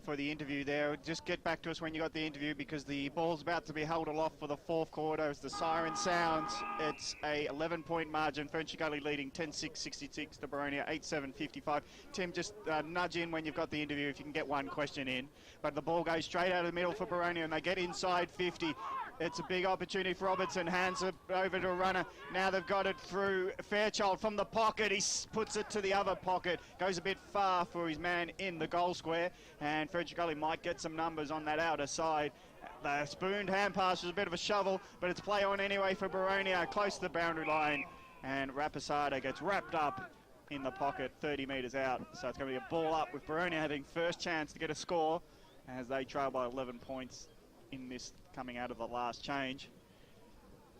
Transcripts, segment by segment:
for the interview there. Just get back to us when you got the interview, because the ball's about to be held aloft for the fourth quarter. As the siren sounds, it's a 11-point margin. Ferntree leading 10-6-66 to Boronia 8-7-55. Tim, just nudge in when you've got the interview if you can get one question in. But the ball goes straight out of the middle for Boronia, and they get inside 50. It's a big opportunity for Robertson. Hands it over to a runner. Now they've got it through Fairchild from the pocket. He puts it to the other pocket. Goes a bit far for his man in the goal square. And Ferntree might get some numbers on that outer side. The spooned hand pass was a bit of a shovel, but it's play on anyway for Boronia, close to the boundary line. And Rapisada gets wrapped up in the pocket 30 metres out. So it's going to be a ball up with Boronia having first chance to get a score as they trail by 11 points in this coming out of the last change.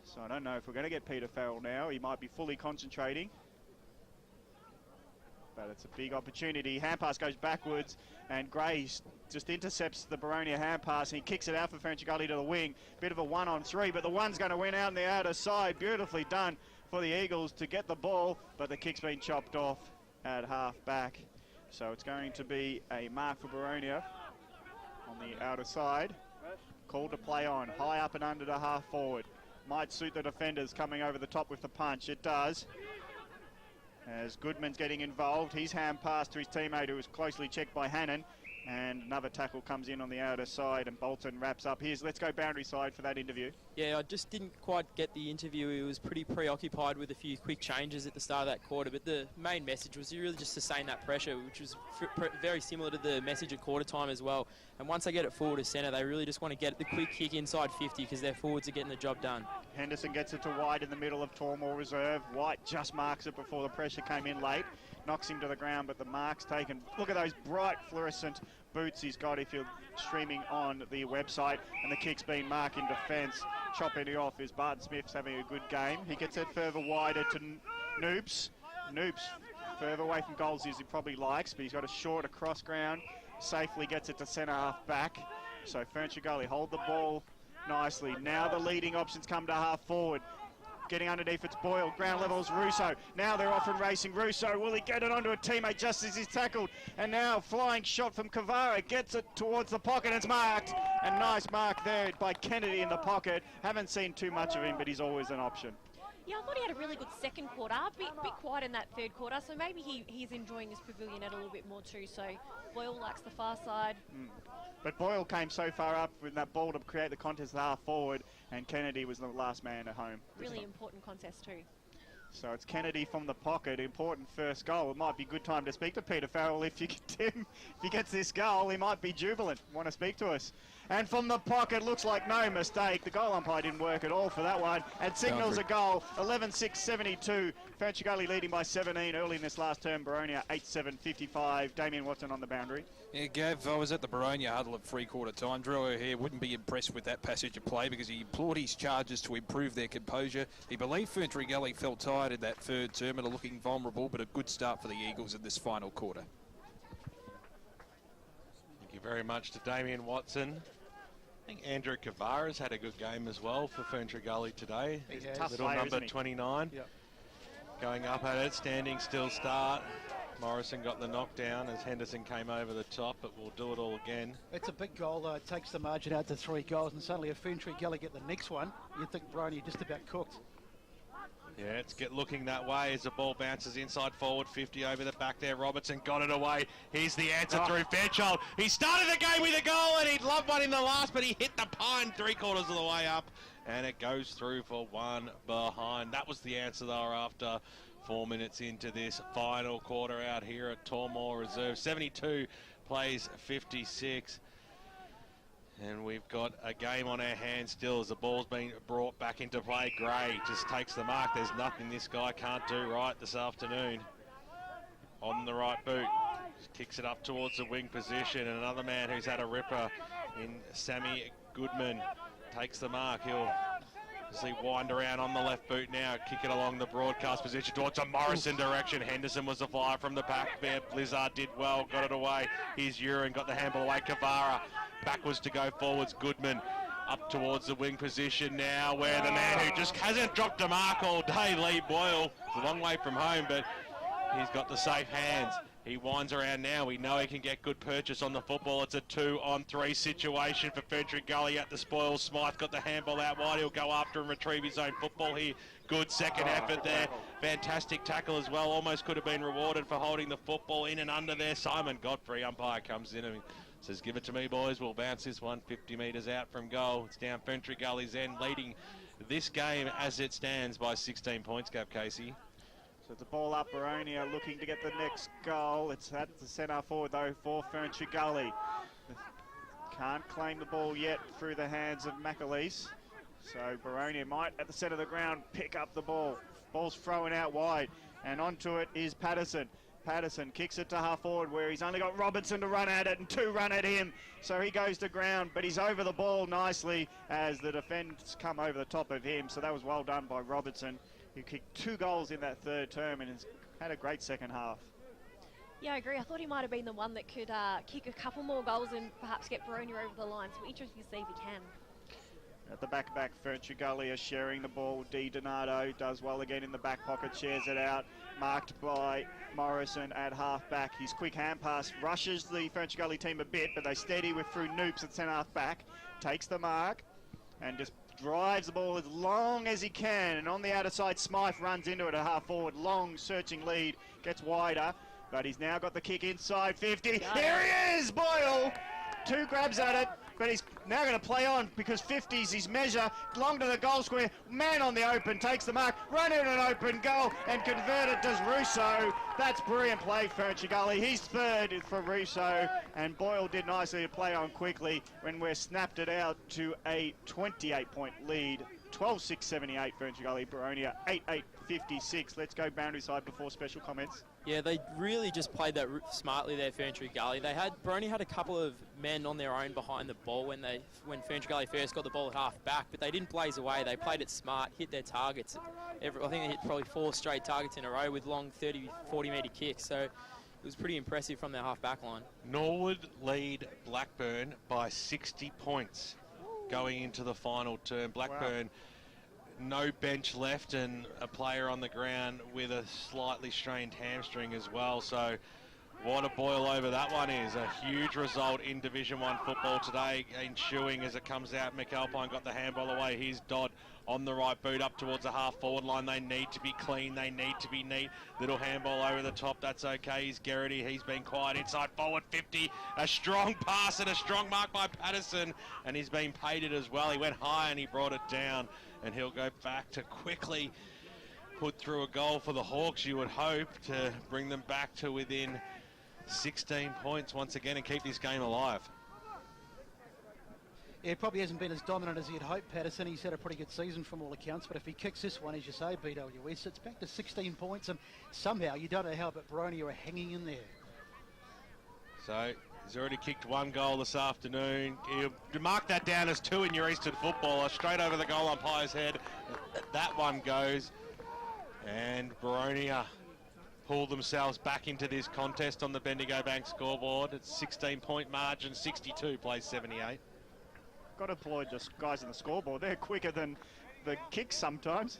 So I don't know if we're going to get Peter Farrell now. He might be fully concentrating. But it's a big opportunity. Hand pass goes backwards, and Gray just intercepts the Boronia hand pass, and he kicks it out for Ferntree to the wing. Bit of a 1-on-3, but the one's going to win out on the outer side. Beautifully done for the Eagles to get the ball, but the kick's been chopped off at half back. So it's going to be a mark for Boronia on the outer side. Called to play on, high up and under to half forward. Might suit the defenders coming over the top with the punch. It does. As Goodman's getting involved, his hand pass to his teammate who was closely checked by Hannon. And another tackle comes in on the outer side, and Bolton wraps up. Let's go boundary side for that interview. Yeah, I just didn't quite get the interview. He was pretty preoccupied with a few quick changes at the start of that quarter, but the main message was really just sustain that pressure, which was very similar to the message at quarter time as well. And once they get it forward to centre, they really just want to get the quick kick inside 50 because their forwards are getting the job done. Henderson gets it to White in the middle of Tormore Reserve. White just marks it before the pressure came in late. Knocks him to the ground, but the mark's taken. Look at those bright fluorescent boots he's got if you're streaming on the website, and the kick's been marked in defence. Chopping it off is Barton Smith's having a good game. He gets it further wider to Noops. Noops further away from goals as he probably likes, but he's got a short across ground. Safely gets it to centre half back. So Ferntree hold the ball nicely. Now the leading options come to half forward. Getting underneath, it's Boyle. Ground levels Russo. Now they're off and racing. Russo, will he get it onto a teammate just as he's tackled? And now flying shot from Kavara. Gets it towards the pocket and it's marked. And nice mark there by Kennedy in the pocket. Haven't seen too much of him, but he's always an option. Yeah, I thought he had a really good second quarter. A bit quiet in that third quarter, so maybe he's enjoying this pavilion a little bit more too. So Boyle likes the far side. But Boyle came so far up with that ball to create the contest half forward, and Kennedy was the last man at home. Really important contest too. So it's Kennedy from the pocket, important first goal. It might be a good time to speak to Peter Farrell if you get him. If he gets this goal, he might be jubilant. Want to speak to us? And from the pocket, looks like no mistake. The goal umpire didn't work at all for that one. And signals a goal, 11-6-72. Ferntree leading by 17 early in this last term. Boronia 8-7-55. Damien Watson on the boundary. Yeah, Gav, I was at the Boronia huddle at three-quarter time. Drew O'Hare wouldn't be impressed with that passage of play because he implored his charges to improve their composure. He believed Ferntree felt tired in that third term and are looking vulnerable, but a good start for the Eagles in this final quarter. Thank you very much to Damien Watson. I think Andrew Kavara's had a good game as well for Ferntree today. He's a tough little player, number 29. Yep. Going up at it, standing still start. Morrison got the knockdown as Henderson came over the top, but we'll do it all again. It's a big goal though. It takes the margin out to 3 goals, and suddenly if Ferntree get the next one, you'd think Boronia just about cooked. Yeah, it's looking that way as the ball bounces inside forward 50 over the back there. Robertson got it away. Here's the answer through Fairchild. He started the game with a goal and he'd love one in the last, but he hit the pine 3/4 of the way up and it goes through for one behind. That was the answer they were after. 4 minutes into this final quarter out here at Tormore Reserve. 72 plays 56. And we've got a game on our hands still as the ball's being brought back into play. Gray just takes the mark. There's nothing this guy can't do right this afternoon. On the right boot. Just kicks it up towards the wing position. And another man who's had a ripper in Sammy Goodman takes the mark. He'll see wind around on the left boot now. Kick it along the broadcast position towards a Morrison direction. Henderson was the flyer from the back there. Blizzard did well, got it away. Here's Urin, got the handball away. Kavara backwards to go forwards. Goodman up towards the wing position now, where the man who just hasn't dropped a mark all day, Lee Boyle, is a long way from home, but he's got the safe hands. He winds around now. We know he can get good purchase on the football. It's a 2-on-3 situation for Ferntree Gully at the spoils. Smythe got the handball out wide. He'll go after and retrieve his own football here. Good second effort there. Fantastic tackle as well. Almost could have been rewarded for holding the football in and under there. Simon Godfrey, umpire, comes in and says, give it to me, boys. We'll bounce this one 50 metres out from goal. It's down Ferntree Gully's end, leading this game as it stands by 16 points, Gav Casey. So the ball up, Boronia looking to get the next goal. It's at the centre forward though for Ferntree Gully. Can't claim the ball yet through the hands of McAleese. So Boronia might at the centre of the ground pick up the ball. Ball's thrown out wide and onto it is Patterson. Patterson kicks it to half forward where he's only got Robertson to run at it and 2 run at him. So he goes to ground, but he's over the ball nicely as the defenders come over the top of him. So that was well done by Robertson, who kicked 2 goals in that third term and has had a great second half. Yeah, I agree. I thought he might have been the one that could kick a couple more goals and perhaps get Boronia over the line. So interesting to see if he can. At the back, Ferntree Gully is sharing the ball. Di Donato does well again in the back pocket, shares it out. Marked by Morrison at half-back. His quick hand pass rushes the Ferntree Gully team a bit, but they steady with through Noops at centre half-back. Takes the mark and just drives the ball as long as he can. And on the outer side, Smythe runs into it at half-forward. Long searching lead, gets wider, but he's now got the kick inside 50. Here he is, Boyle! 2 grabs at it, but he's now going to play on because 50's his measure. Long to the goal square, man on the open, takes the mark, run in an open goal and convert it does Russo. That's brilliant play, Ferntree Gully. He's third for Russo, and Boyle did nicely to play on quickly when we're snapped it out to a 28-point lead. 12-6-78 Ferntree Gully, Boronia 8-8-56. Let's go boundary side before special comments. Yeah, they really just played that smartly there, Ferntree Gully. Boronia had a couple of men on their own behind the ball when Ferntree Gully first got the ball at half back, but they didn't blaze away. They played it smart, hit their targets. I think they hit probably 4 straight targets in a row with long 30, 40-metre kicks. So it was pretty impressive from their half back line. Norwood lead Blackburn by 60 points going into the final term. Blackburn, no bench left and a player on the ground with a slightly strained hamstring as well. So what a boil over that one is. A huge result in Division 1 football today, ensuing as it comes out. McAlpine got the handball away. Here's Dodd on the right boot up towards the half-forward line. They need to be clean. They need to be neat. Little handball over the top. That's okay. He's Garrity. He's been quiet inside forward 50. A strong pass and a strong mark by Patterson. And he's been painted as well. He went high and he brought it down. And he'll go back to quickly put through a goal for the Hawks, you would hope, to bring them back to within 16 points once again and keep this game alive. Yeah, it probably hasn't been as dominant as he'd hoped, Patterson. He's had a pretty good season from all accounts, but if he kicks this one, as you say, BWS, it's back to 16 points, and somehow, you don't know how, but Boronia are hanging in there. So he's already kicked 1 goal this afternoon. You mark that down as 2 in your Eastern footballer. Straight over the goal umpire's head. That one goes. And Boronia pull themselves back into this contest on the Bendigo Bank scoreboard. It's 16-point margin. 62 plays 78. Got to applaud the guys on the scoreboard. They're quicker than the kicks sometimes.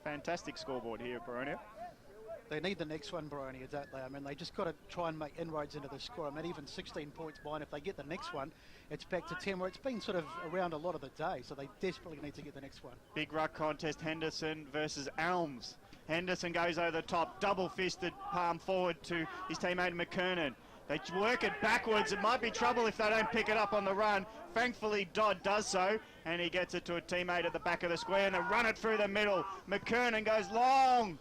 Fantastic scoreboard here at Boronia. They need the next one, Boronia, don't they? I mean, they just got to try and make inroads into the score. I mean, even 16 points behind, if they get the next one, it's back to 10, where it's been sort of around a lot of the day, so they desperately need to get the next one. Big ruck contest, Henderson versus Elms. Henderson goes over the top, double-fisted palm forward to his teammate McKernan. They work it backwards. It might be trouble if they don't pick it up on the run. Thankfully, Dodd does so, and he gets it to a teammate at the back of the square, and they run it through the middle. McKernan goes long.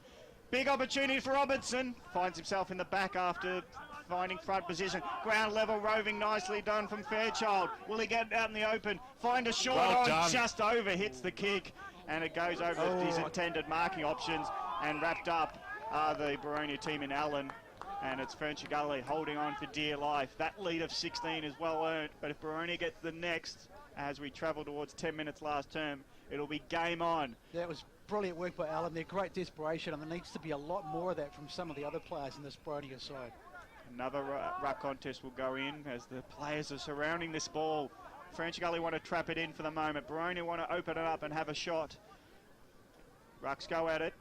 Big opportunity for Robertson. Finds himself in the back after finding front position. Ground level, roving nicely done from Fairchild. Will he get out in the open? Find a short Well on, done. just over, hits the kick, and it goes over his intended marking options, and wrapped up are the Boronia team in Allen. And it's Ferntree Gully holding on for dear life. That lead of 16 is well earned, but if Boronia gets the next, as we travel towards 10 minutes last term, it'll be game on. That was brilliant work by Allen. They're great desperation, and there needs to be a lot more of that from some of the other players in this Boronia side. Another ruck contest will go in as the players are surrounding this ball. Ferntree Gully want to trap it in for the moment. Boronia want to open it up and have a shot. Rucks go at it.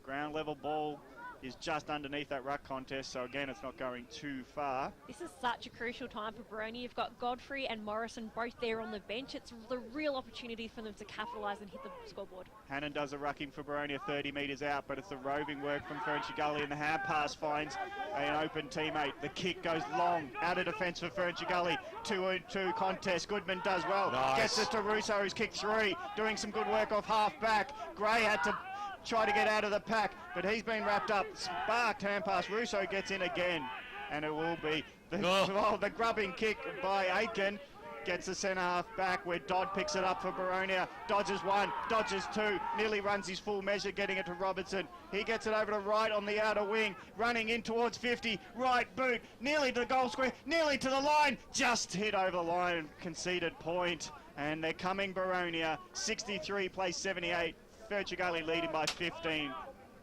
Ground level ball is just underneath that ruck contest, so again, it's not going too far. This is such a crucial time for Boronia. You've got Godfrey and Morrison both there on the bench. It's the real opportunity for them to capitalise and hit the scoreboard. Hannon does a rucking for Boronia 30 metres out, but it's the roving work from Ferntree Gully, and the hand pass finds an open teammate. The kick goes long, out of defence for Ferntree Gully. 2-2 contest. Goodman does well. Nice. Gets it to Russo, who's kicked 3, doing some good work off half back. Gray had to try to get out of the pack, but he's been wrapped up. Sparked hand pass. Russo gets in again, and it will be the grubbing kick by Aitken. Gets the centre half back where Dodd picks it up for Boronia. Dodges 1, dodges 2, nearly runs his full measure, getting it to Robertson. He gets it over to right on the outer wing, running in towards 50, right boot, nearly to the goal square, nearly to the line, just hit over the line, conceded point. And they're coming, Boronia, 63 plays 78, Ferntree Gully leading by 15,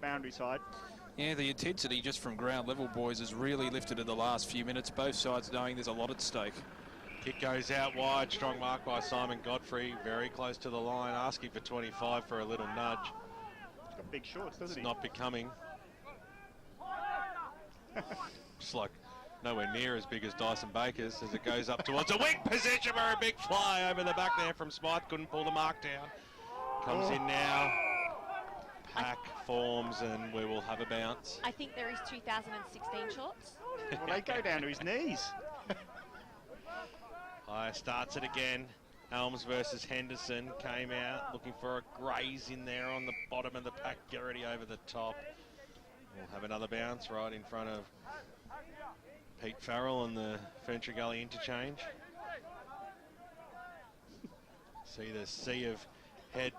boundary side. Yeah, the intensity just from ground level, boys, has really lifted in the last few minutes, both sides knowing there's a lot at stake. Kick goes out wide, strong mark by Simon Godfrey, very close to the line, asking for 25 for a little nudge. He's got big shorts, doesn't he? It's not becoming. Just like nowhere near as big as Dyson Baker's as it goes up towards a wing position for a big fly over the back there from Smythe. Couldn't pull the mark down. Comes in now. Pack forms and we will have a bounce. I think there is 2016 shots. Well, they go down to his knees. Starts it again. Elms versus Henderson came out looking for a graze in there on the bottom of the pack. Garrity over the top. We'll have another bounce right in front of Pete Farrell and the Ferntree Gully interchange. See the sea of head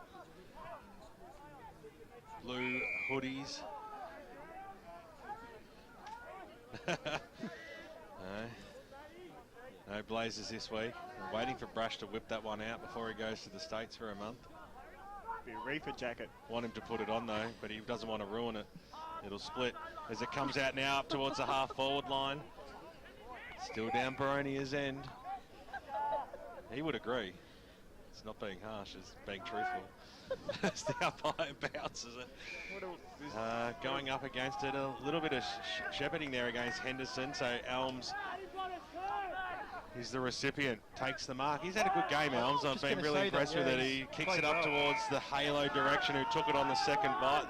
blue hoodies. No Blazers this week. We're waiting for Brush to whip that one out before he goes to the States for a month. Be a reefer jacket. Want him to put it on though, but he doesn't want to ruin it. It'll split as it comes out now up towards the half forward line. Still down Boronia's end. He would agree. It's not being harsh, it's being truthful. As the umpire bounces it. Going up against it, a little bit of shepherding there against Henderson. So Elms is the recipient, takes the mark. He's had a good game, Elms. I've been really impressed with it. He kicks it up towards the halo direction, who took it on the second bite,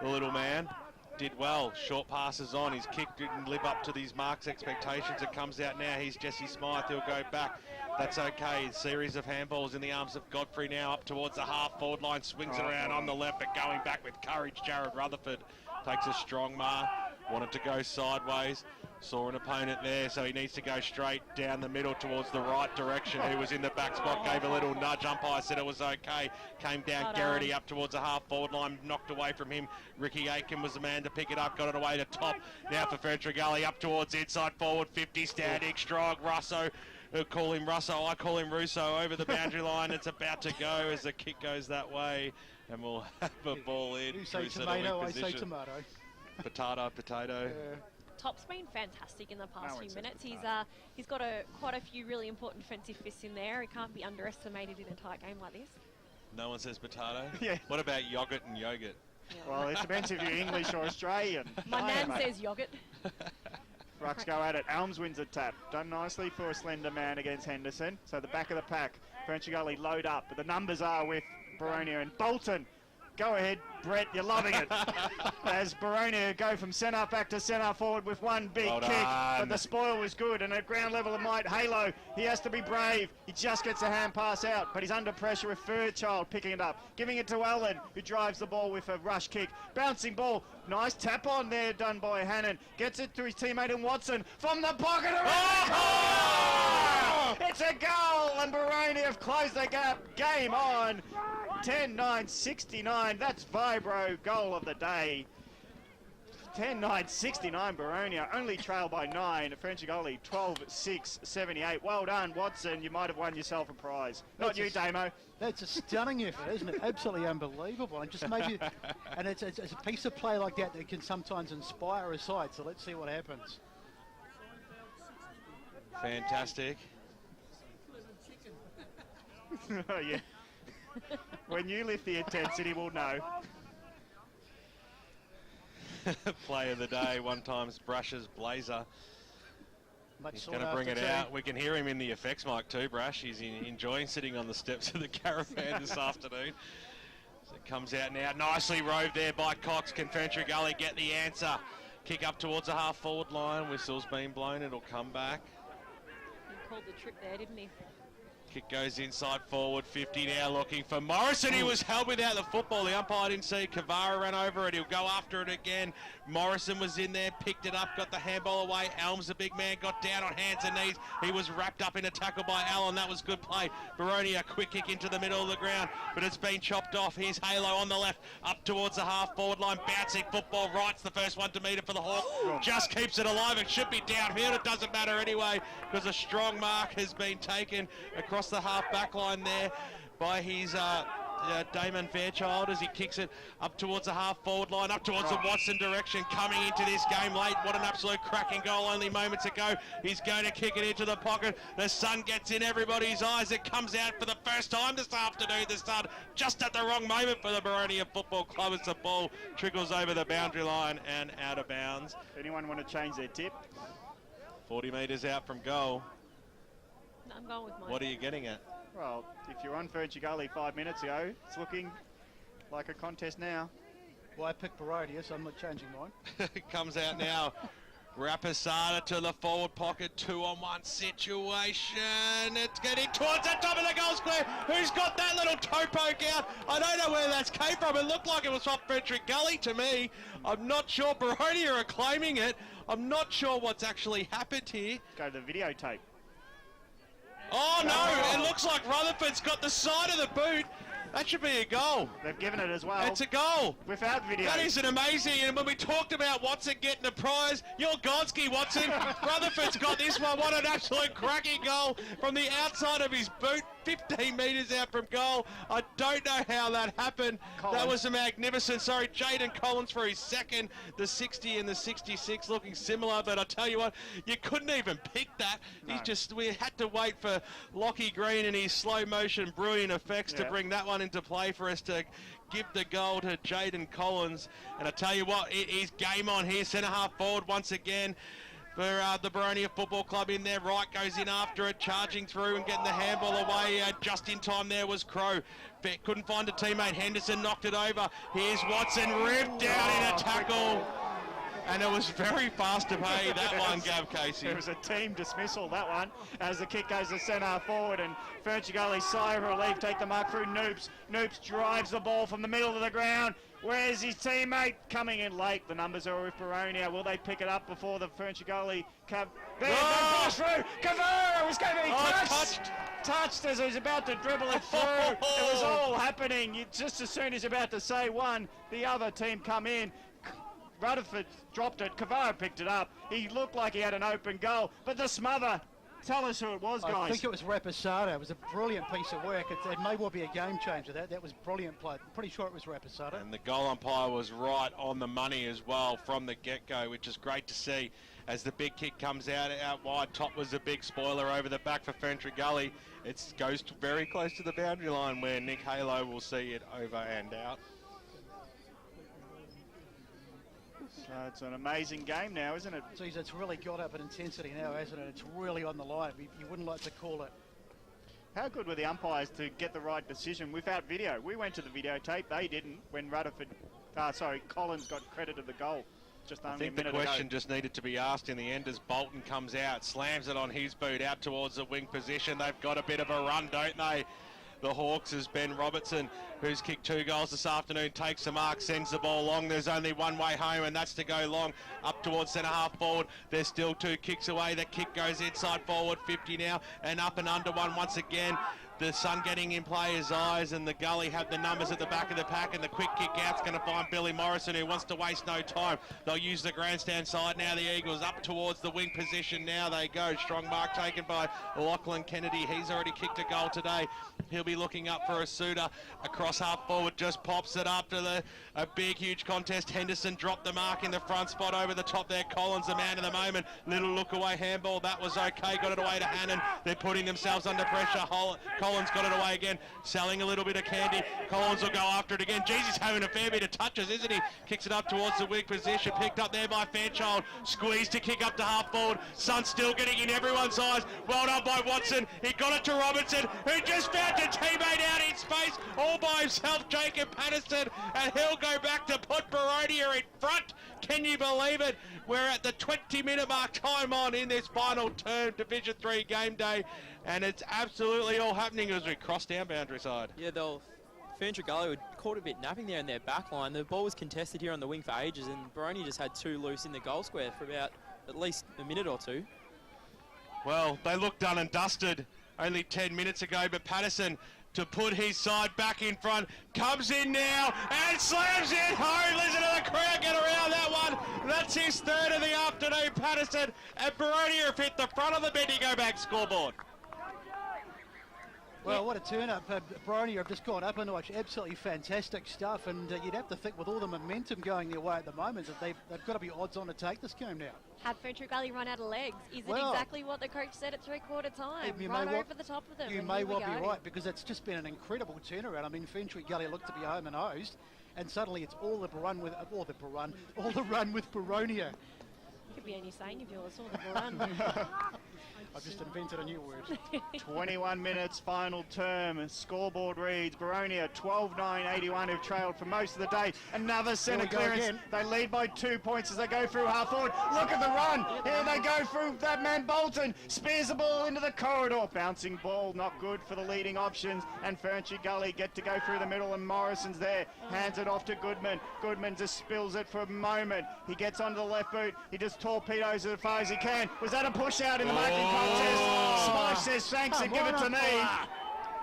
the little man. Did well, short passes on. His kick didn't live up to these marks' expectations. It comes out now. He's Jesse Smythe. He'll go back. That's okay. Series of handballs in the arms of Godfrey now up towards the half forward line. Swings around on the left, but going back with courage. Jared Rutherford takes a strong mark. Wanted to go sideways. Saw an opponent there, so he needs to go straight down the middle towards the right direction. Who was in the back spot, gave a little nudge. Umpire said it was okay. Came down Garrity up towards the half forward line, knocked away from him. Ricky Aitken was the man to pick it up, got it away to top. Now for Ferntree Gully up towards inside forward 50, standing strong. Russo, call him Russo, I call him Russo, over the boundary line. It's about to go as the kick goes that way, and we'll have a ball in. You say tomato, I say tomato. Potato. Yeah. Top's been fantastic in the past No one few says minutes. potato. He's got quite a few really important defensive fists in there. He can't be underestimated in a tight game like this. No one says potato? Yeah. What about yogurt and yogurt? Yeah. Well, it depends if you're English or Australian. My nan Mate. says yogurt. Rucks go at it. Elms wins a tap. Done nicely for a slender man against Henderson. So the back of the pack, Ferntree Gully load up. But the numbers are with Boronia and Bolton. Go ahead, Brett, you're loving it. As Boronia go from centre back to centre forward with one big Well kick. done. But the spoil was good, and at ground level of might, Halo, he has to be brave. He just gets a hand pass out, but he's under pressure with Fairchild picking it up. Giving it to Allen, who drives the ball with a rush kick. Bouncing ball, nice tap on there done by Hannon. Gets it to his teammate in Watson from the pocket of It's a goal, and Boronia have closed the gap. Game on. 10-9-69. That's Vibro goal of the day. 10-9-69 Boronia, only trail by 9. Ferntree Gully 12-6-78. Well done, Watson. You might have won yourself a prize. Not you, Damo. That's a stunning effort, isn't it? Absolutely unbelievable. And just maybe, and it's a piece of play like that that can sometimes inspire a side. So let's see what happens. Fantastic. Oh, yeah. When you lift the intensity, we'll know. Play of the day, one times Brash's blazer. He's going to bring it out. We can hear him in the effects mic too, Brash. He's enjoying sitting on the steps of the caravan this afternoon. So it comes out now. Nicely roved there by Cox. Can Ferntree Gully get the answer? Kick up towards the half-forward line. Whistle's been blown. It'll come back. He called the trick there, didn't he? Kick goes inside forward, 50 now looking for Morrison. He was held without the football. The umpire didn't see. Kavara ran over it. He'll go after it again. Morrison was in there, picked it up, got the handball away. Elms, the big man, got down on hands and knees. He was wrapped up in a tackle by Allen. That was good play. Boronia, quick kick into the middle of the ground, but it's been chopped off. Here's Halo on the left, up towards the half-forward line. Bouncing football, right's the first one to meet it for the Hawk. Just keeps it alive. It should be downfield. It doesn't matter anyway, because a strong mark has been taken across the half-back line there by his Damon Fairchild as he kicks it up towards the half-forward line, up towards the Watson direction, coming into this game late. What an absolute cracking goal only moments ago. He's going to kick it into the pocket. The sun gets in everybody's eyes. It comes out for the first time this afternoon. The sun just at the wrong moment for the Boronia Football Club as the ball trickles over the boundary line and out of bounds. Anyone want to change their tip? 40 metres out from goal. No, I'm going with mine. What are you getting at? Well, if you're on Ferntree Gully 5 minutes ago, it's looking like a contest now. Well, I picked Boronia, so I'm not changing mine. It comes out now. Rapisada to the forward pocket, 2-on-1 situation. It's getting towards the top of the goal square. Who's got that little toe poke out? I don't know where that's came from. It looked like it was off Ferntree Gully to me. I'm not sure. Boronia are claiming it. I'm not sure what's actually happened here. Go to the videotape. Oh no, it looks like Rutherford's got the side of the boot. That should be a goal. They've given it as well. It's a goal. Without video. That is an amazing, and when we talked about Watson getting a prize, you're Godsky, Watson. Rutherford's got this one. What an absolute cracking goal from the outside of his boot, 15 metres out from goal. I don't know how that happened. Collins. That was a magnificent, sorry, Jaden Collins for his second, the 60 and the 66 looking similar, but I tell you what, you couldn't even pick that. No. We had to wait for Lockie Green and his slow motion brilliant effects to bring that one into play for us to give the goal to Jaden Collins. And I tell you what, it is game on here, centre half forward once again for the Boronia Football Club in there. Wright goes in after it, charging through and getting the handball away. Just in time there was Crow. Couldn't find a teammate. Henderson knocked it over. Here's Watson, ripped down in a tackle. And it was very fast to pay that one, Gav Casey. It was a team dismissal, that one, as the kick goes to centre forward, and Ferntree Gully, sigh of relief, take the mark through Noops. Noops drives the ball from the middle of the ground. Where's his teammate? Coming in late. The numbers are with Boronia. Will they pick it up before the Ferntree Gully there, pass through. Kavara was going to be touched as he was about to dribble it through. It was all happening. Just as soon as he's about to say one, the other team come in. Rutherford dropped it. Kavara picked it up. He looked like he had an open goal, but the smother. Tell us who it was, guys. I think it was Rapisada. It was a brilliant piece of work. It may well be a game changer. That was brilliant play. I'm pretty sure it was Rapisada. And the goal umpire was right on the money as well from the get-go, which is great to see as the big kick comes out wide. Top was a big spoiler over the back for Ferntree Gully. It goes very close to the boundary line where Nick Halo will see it over and out. So it's an amazing game now, isn't it? Geez, it's really got up in intensity now, hasn't it? It's really on the line. You wouldn't like to call it. How good were the umpires to get the right decision without video? We went to the videotape. They didn't when Collins got credit of the goal. Just only I think a minute the question ago. just needed to be asked in the end as Bolton comes out, slams it on his boot out towards the wing position. They've got a bit of a run, don't they? The Hawks is Ben Robertson, who's kicked 2 goals this afternoon, takes the mark, sends the ball long. There's only one way home, and that's to go long up towards centre half forward. There's still 2 kicks away. The kick goes inside forward, 50 now, and up and under one once again. The sun getting in players' eyes, and the Gully have the numbers at the back of the pack, and the quick kick out's going to find Billy Morrison, who wants to waste no time. They'll use the grandstand side now. The Eagles up towards the wing position. Now they go. Strong mark taken by Lachlan Kennedy. He's already kicked a goal today. He'll be looking up for a suitor across half forward. Just pops it up to a big, huge contest. Henderson dropped the mark in the front spot over the top there. Collins, the man of the moment. Little look away handball. That was okay. Got it away to Hannon. They're putting themselves under pressure. Collins got it away again, selling a little bit of candy. Collins will go after it again. Jeez, he's having a fair bit of touches, isn't he? Kicks it up towards the weak position, picked up there by Fairchild. Squeezed to kick up to half forward. Sun still getting in everyone's eyes. Well done by Watson. He got it to Robertson, who just found a teammate out in space, all by himself, Jacob Patterson, and he'll go back to put Boronia in front. Can you believe it? We're at the 20-minute mark, time on in this final term, Division 3 game day, and it's absolutely all happening as we cross down boundary side. Yeah, Ferntree Gully were caught a bit napping there in their back line. The ball was contested here on the wing for ages, and Boronia just had two loose in the goal square for about at least a minute or two. Well, they looked done and dusted only 10 minutes ago, but Patterson, to put his side back in front, comes in now and slams it home. Listen to the crowd get around that one. That's his third of the afternoon, Patterson, and Boronia have hit the front of the Bendigo back scoreboard. Well, what a turn-up. Boronia have just gone up a notch. Absolutely fantastic stuff, and you'd have to think with all the momentum going their way at the moment that they've got to be odds on to take this game now. Had Ferntree Gully run out of legs? Is it exactly what the coach said at three-quarter time? Run over the top of them. You may well be right, because it's just been an incredible turnaround. I mean, Ferntree Gully looked to be home and hosed, and suddenly it's all the run with Boronia. Could be any saying of yours, all the run. I've just invented a new word. 21 minutes, final term. Scoreboard reads Boronia 12-9-81, who've trailed for most of the day. Another centre clearance. They lead by 2 points as they go through half forward. Look at the run. Here they go through that man Bolton. Spears the ball into the corridor. Bouncing ball, not good for the leading options. And Ferntree Gully get to go through the middle, and Morrison's there. Hands it off to Goodman. Goodman just spills it for a moment. He gets onto the left boot. He just torpedoes it as far as he can. Was that a push out in the marking contest? Smythe says thanks and give it to me.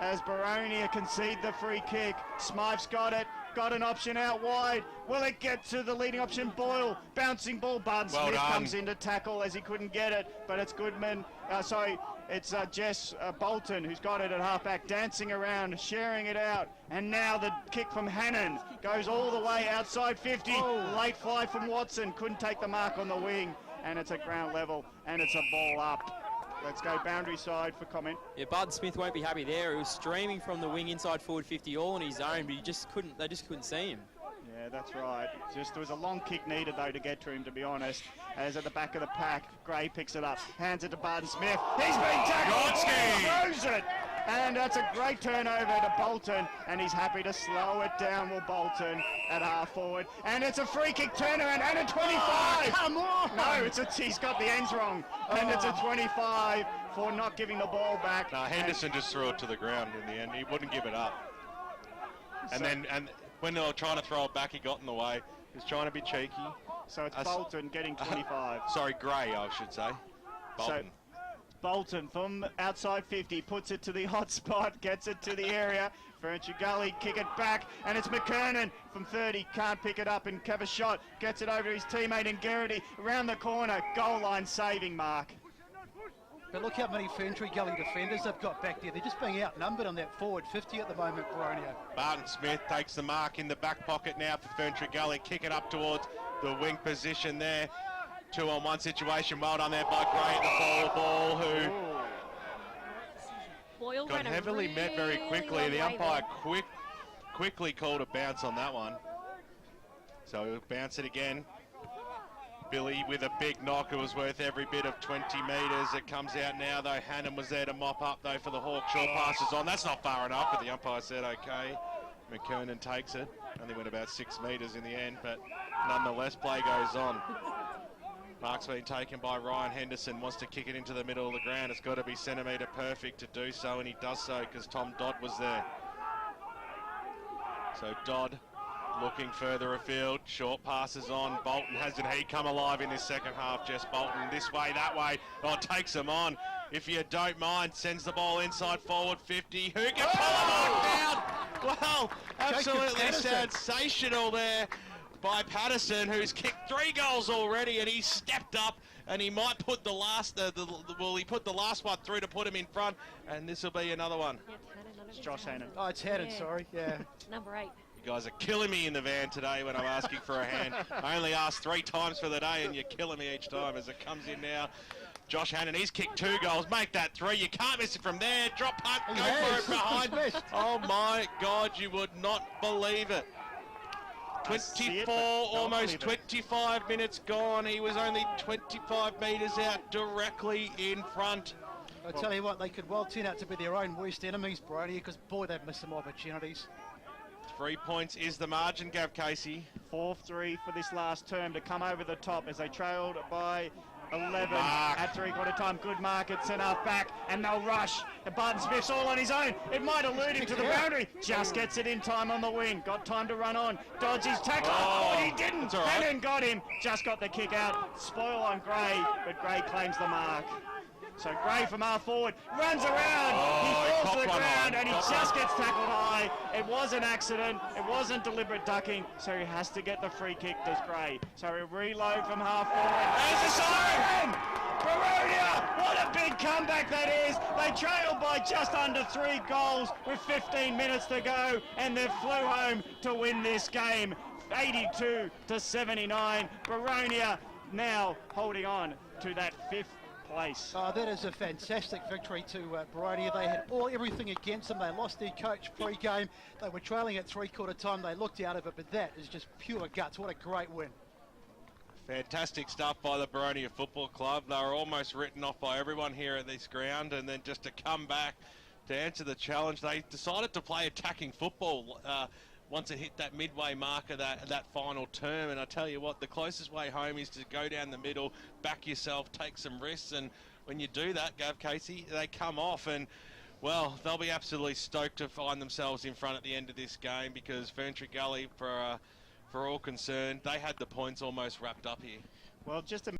As Boronia concede the free kick. Smythe's got it. Got an option out wide. Will it get to the leading option? Boyle. Bouncing ball. Bud Smith comes in to tackle as he couldn't get it. But it's Goodman. It's Jess Bolton who's got it at halfback, dancing around, sharing it out. And now the kick from Hannon goes all the way outside 50. Late fly from Watson. Couldn't take the mark on the wing. And it's at ground level. And it's a ball up. Let's go boundary side for comment. Yeah, Bud Smith won't be happy there. He was streaming from the wing inside forward 50 all on his own, but they just couldn't see him. Yeah, that's right. There was a long kick needed, though, to get to him, to be honest. As at the back of the pack, Gray picks it up, hands it to Barton Smith. He's been tackled, throws it. And that's a great turnover to Bolton, and he's happy to slow it down with Bolton at half forward. And it's a free kick turnaround, and a 25. Oh, come on! No, he's got the ends wrong, and it's a 25 for not giving the ball back. No, Henderson just threw it to the ground in the end. He wouldn't give it up. And when they were trying to throw it back, he got in the way. He was trying to be cheeky. So it's Bolton getting 25. Sorry, Gray, I should say. Bolton. So Bolton from outside 50 puts it to the hot spot, gets it to the area. Ferntree Gully kick it back, and it's McKernan from 30. Can't pick it up and have a shot. Gets it over to his teammate in Garrity. Around the corner, goal line saving mark. But look how many Ferntree Gully defenders they've got back there. They're just being outnumbered on that forward 50 at the moment, Boronia. Barton Smith takes the mark in the back pocket now for Ferntree Gully. Kick it up towards the wing position there. 2-on-1 situation. Well done there by Gray at the forward ball, who Boyle got heavily met very quickly. The umpire quickly called a bounce on that one. So he'll bounce it again. Billy with a big knock. It was worth every bit of 20 metres. It comes out now, though. Hannon was there to mop up, though, for the Hawk. Short passes on. That's not far enough, but the umpire said okay. McKernan takes it. Only went about 6 metres in the end, but nonetheless, play goes on. Mark's been taken by Ryan Henderson. Wants to kick it into the middle of the ground. It's got to be centimetre perfect to do so, and he does so because Tom Dodd was there. So Dodd looking further afield, short passes on. Bolton hasn't he come alive in this second half? Jess Bolton this way, that way. Oh, takes him on. If you don't mind, sends the ball inside forward 50. Who can pull him down? Well, absolutely sensational there by Patterson, who's kicked 3 goals already, and he's stepped up, and he might put the last, he put the last one through to put him in front, and this will be another one. It's Josh Hannon. Oh, it's Hannon, sorry, yeah. Number 8. You guys are killing me in the van today when I'm asking for a hand. I only asked 3 times for the day, and you're killing me each time as it comes in now. Josh Hannon, he's kicked 2 goals. Make that 3. You can't miss it from there. Drop punt, go for it behind. Oh my God, you would not believe it. 24, almost 25 minutes gone. He was only 25 metres out, directly in front. I tell you what, they could well turn out to be their own worst enemies, Boronia, because boy, they've missed some opportunities. 3 points is the margin, Gav Casey. 4-3 for this last term to come over the top as they trailed by 11 Mark. at three-quarter time. Good mark at centre back, and they'll rush. And Barton Smith's all on his own. It might elude him to the boundary. Just gets it in time on the wing. Got time to run on. Dodge his tackle. Oh, he didn't. All right. Hannon got him. Just got the kick out. Spoil on Gray, but Gray claims the mark. So Gray from half forward runs around. He falls to the ground and he just gets tackled high. It was an accident. It wasn't deliberate ducking. So he has to get the free kick, does Gray. So he reload from half forward. There's the siren! Boronia! What a big comeback that is. They trailed by just under 3 goals with 15 minutes to go, and they flew home to win this game. 82-79. Boronia now holding on to that 5th place. Oh, that is a fantastic victory to Boronia. They had everything against them. They lost their coach pre-game. They were trailing at three-quarter time. They looked out of it, but that is just pure guts. What a great win. Fantastic stuff by the Boronia Football Club. They were almost written off by everyone here at this ground, and then just to come back to answer the challenge, they decided to play attacking football once it hit that midway mark of that final term. And I tell you what, the closest way home is to go down the middle, back yourself, take some risks, and when you do that, Gav Casey, they come off, and well, they'll be absolutely stoked to find themselves in front at the end of this game, because Ferntree Gully, for all concerned, they had the points almost wrapped up here. Well, just a